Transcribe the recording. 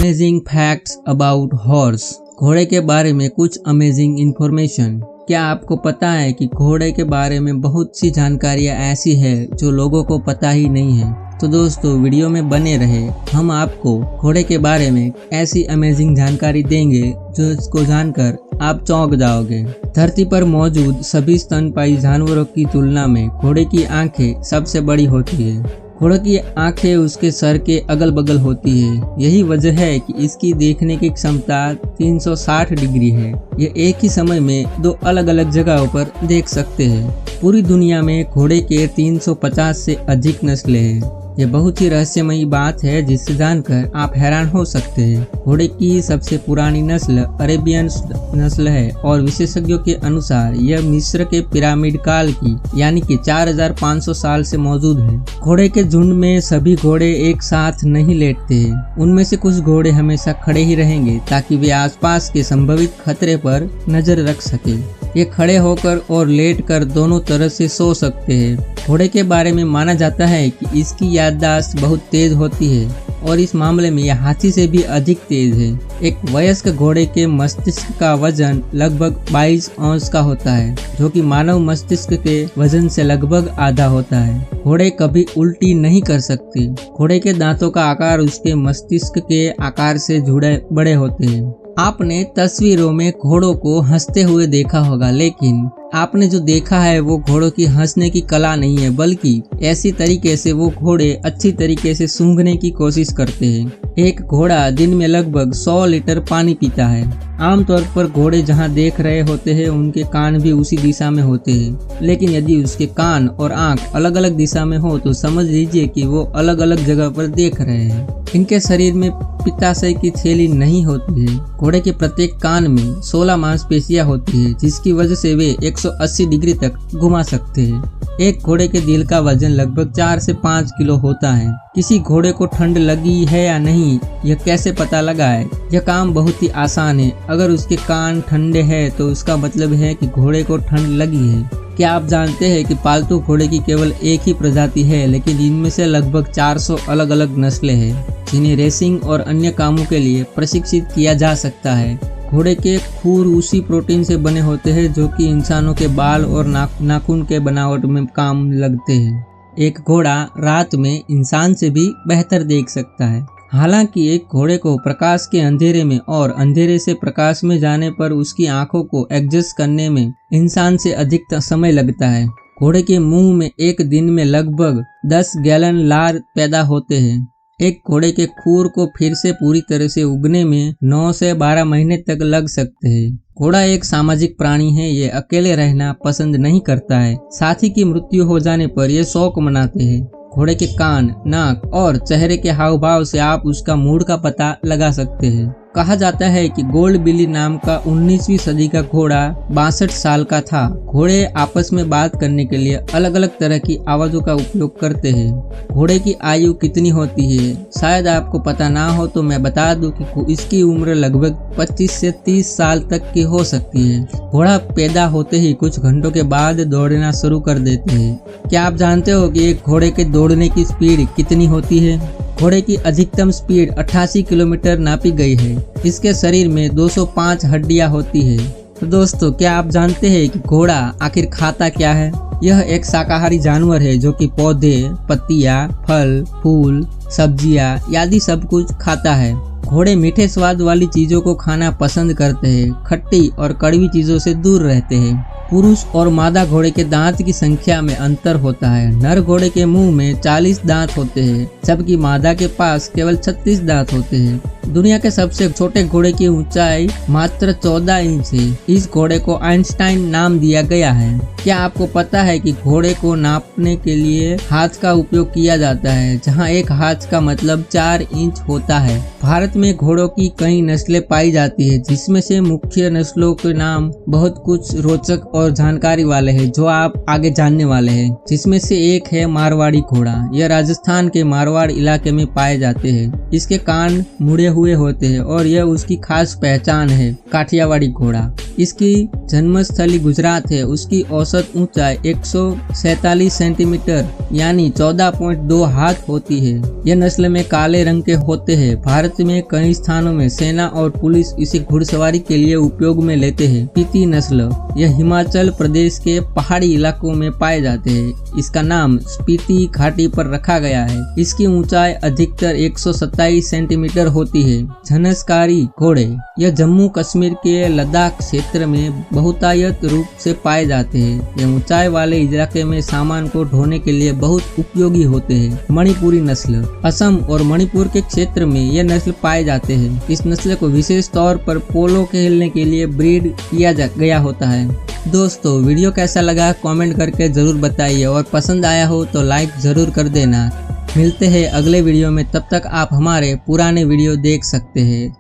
Amazing facts about horse. घोड़े के बारे में कुछ अमेजिंग इन्फॉर्मेशन। क्या आपको पता है कि घोड़े के बारे में बहुत सी जानकारियाँ ऐसी है जो लोगों को पता ही नहीं है। तो दोस्तों वीडियो में बने रहे, हम आपको घोड़े के बारे में ऐसी अमेजिंग जानकारी देंगे जो इसको जानकर आप चौंक जाओगे। धरती पर मौजूद सभी स्तनपायी जानवरों की तुलना में घोड़े की आंखें सबसे बड़ी होती है। घोड़े की आंखें उसके सर के अगल बगल होती है। यही वजह है कि इसकी देखने की क्षमता 360 डिग्री है। ये एक ही समय में दो अलग अलग जगहों पर देख सकते हैं। पूरी दुनिया में घोड़े के 350 से अधिक नस्लें हैं। ये बहुत ही रहस्यमयी बात है जिसे जानकर आप हैरान हो सकते हैं। घोड़े की सबसे पुरानी नस्ल अरेबियन नस्ल है और विशेषज्ञों के अनुसार यह मिस्र के पिरामिड काल की यानी कि 4500 साल से मौजूद है। घोड़े के झुंड में सभी घोड़े एक साथ नहीं लेटते हैं। उनमें से कुछ घोड़े हमेशा खड़े ही रहेंगे ताकि वे आसपास के संभावित खतरे पर नजर रख सके। ये खड़े होकर और लेटकर दोनों तरह से सो सकते हैं। घोड़े के बारे में माना जाता है कि इसकी याददाश्त बहुत तेज होती है और इस मामले में यह हाथी से भी अधिक तेज है। एक वयस्क घोड़े के मस्तिष्क का वजन लगभग 22 औंस का होता है, जो कि मानव मस्तिष्क के वजन से लगभग आधा होता है। घोड़े कभी उल्टी नहीं कर सकते। घोड़े के दांतों का आकार उसके मस्तिष्क के आकार से जुड़े बड़े होते हैं। आपने तस्वीरों में घोड़ों को हंसते हुए देखा होगा, लेकिन आपने जो देखा है वो घोड़ों की हंसने की कला नहीं है, बल्कि ऐसी तरीके से वो घोड़े अच्छी तरीके से सूंघने की कोशिश करते हैं। एक घोड़ा दिन में लगभग 100 लीटर पानी पीता है। आमतौर पर घोड़े जहां देख रहे होते हैं उनके कान भी उसी दिशा में होते हैं, लेकिन यदि उसके कान और आंख अलग अलग दिशा में हो तो समझ लीजिए कि वो अलग अलग जगह पर देख रहे हैं। इनके शरीर में पित्ताशय की थैली नहीं होती है। घोड़े के प्रत्येक कान में 16 मांसपेशियां होती है, जिसकी वजह से वे 180 डिग्री तक घुमा सकते हैं। एक घोड़े के दिल का वजन लगभग 4 से 5 किलो होता है। किसी घोड़े को ठंड लगी है या नहीं, यह कैसे पता लगाए? यह काम बहुत ही आसान है। अगर उसके कान ठंडे हैं तो उसका मतलब है कि घोड़े को ठंड लगी है। क्या आप जानते हैं कि पालतू घोड़े की केवल एक ही प्रजाति है, लेकिन इनमें से लगभग 400 अलग अलग नस्लें हैं जिन्हें रेसिंग और अन्य कामों के लिए प्रशिक्षित किया जा सकता है। घोड़े के खुर उसी प्रोटीन से बने होते हैं जो कि इंसानों के बाल और नाखून के बनावट में काम लगते हैं। एक घोड़ा रात में इंसान से भी बेहतर देख सकता है। हालांकि एक घोड़े को प्रकाश के अंधेरे में और अंधेरे से प्रकाश में जाने पर उसकी आंखों को एडजस्ट करने में इंसान से अधिक समय लगता है। घोड़े के मुंह में एक दिन में लगभग 10 गैलन लार पैदा होते हैं। एक घोड़े के खुर को फिर से पूरी तरह से उगने में 9 से 12 महीने तक लग सकते हैं। घोड़ा एक सामाजिक प्राणी है। ये अकेले रहना पसंद नहीं करता है। साथी की मृत्यु हो जाने पर ये शोक मनाते हैं। घोड़े के कान, नाक और चेहरे के हाव भाव से आप उसका मूड का पता लगा सकते हैं। कहा जाता है कि गोल्ड बिली नाम का 19वीं सदी का घोड़ा 62 साल का था। घोड़े आपस में बात करने के लिए अलग अलग तरह की आवाजों का उपयोग करते हैं। घोड़े की आयु कितनी होती है शायद आपको पता ना हो तो मैं बता दूं कि इसकी उम्र लगभग 25 से 30 साल तक की हो सकती है। घोड़ा पैदा होते ही कुछ घंटों के बाद दौड़ना शुरू कर देते हैं। क्या आप जानते हो कि एक घोड़े के दौड़ने की स्पीड कितनी होती है? घोड़े की अधिकतम स्पीड 88 किलोमीटर नापी गई है। इसके शरीर में 205 हड्डियां होती है। तो दोस्तों, क्या आप जानते हैं कि घोड़ा आखिर खाता क्या है? यह एक शाकाहारी जानवर है जो कि पौधे, पत्तियां, फल, फूल, सब्जियां आदि सब कुछ खाता है। घोड़े मीठे स्वाद वाली चीजों को खाना पसंद करते हैं। खट्टी और कड़वी चीजों से दूर रहते हैं। पुरुष और मादा घोड़े के दांत की संख्या में अंतर होता है। नर घोड़े के मुंह में 40 दांत होते हैं, जबकि मादा के पास केवल 36 दांत होते हैं। दुनिया के सबसे छोटे घोड़े की ऊंचाई मात्र 14 इंच है। इस घोड़े को आइंस्टाइन नाम दिया गया है। क्या आपको पता है कि घोड़े को नापने के लिए हाथ का उपयोग किया जाता है, जहां एक हाथ का मतलब 4 इंच होता है। भारत में घोड़ों की कई नस्लें पाई जाती है, जिसमें से मुख्य नस्लों के नाम बहुत कुछ रोचक और जानकारी वाले हैं जो आप आगे जानने वाले हैं, जिसमें से एक है मारवाड़ी घोड़ा। यह राजस्थान के मारवाड़ इलाके में पाए जाते हैं। इसके कान मुड़े हुए होते हैं और यह उसकी खास पहचान है। काठियावाड़ी घोड़ा, इसकी जन्मस्थली गुजरात है। उसकी औसत ऊंचाई 147 सेंटीमीटर यानी 14.2 हाथ होती है। यह नस्ल में काले रंग के होते हैं। भारत में कई स्थानों में सेना और पुलिस इसे घुड़सवारी के लिए उपयोग में लेते हैं। स्पीति नस्ल, यह हिमाचल प्रदेश के पहाड़ी इलाकों में पाए जाते हैं। इसका नाम स्पीति घाटी पर रखा गया है। इसकी ऊंचाई अधिकतर 127 सेंटीमीटर होती है। झनसकारी घोड़े, यह जम्मू कश्मीर के लद्दाख क्षेत्र में बहुतायत रूप से पाए जाते हैं। यह ऊंचाई वाले इलाके में सामान को ढोने के लिए बहुत उपयोगी होते हैं। मणिपुरी नस्ल, असम और मणिपुर के क्षेत्र में यह नस्ल पाए जाते हैं। इस नस्ल को विशेष तौर पर पोलो खेलने के लिए ब्रीड किया गया होता है। दोस्तों, वीडियो कैसा लगा कमेंट करके जरूर बताइए और पसंद आया हो तो लाइक जरूर कर देना। मिलते हैं अगले वीडियो में, तब तक आप हमारे पुराने वीडियो देख सकते हैं।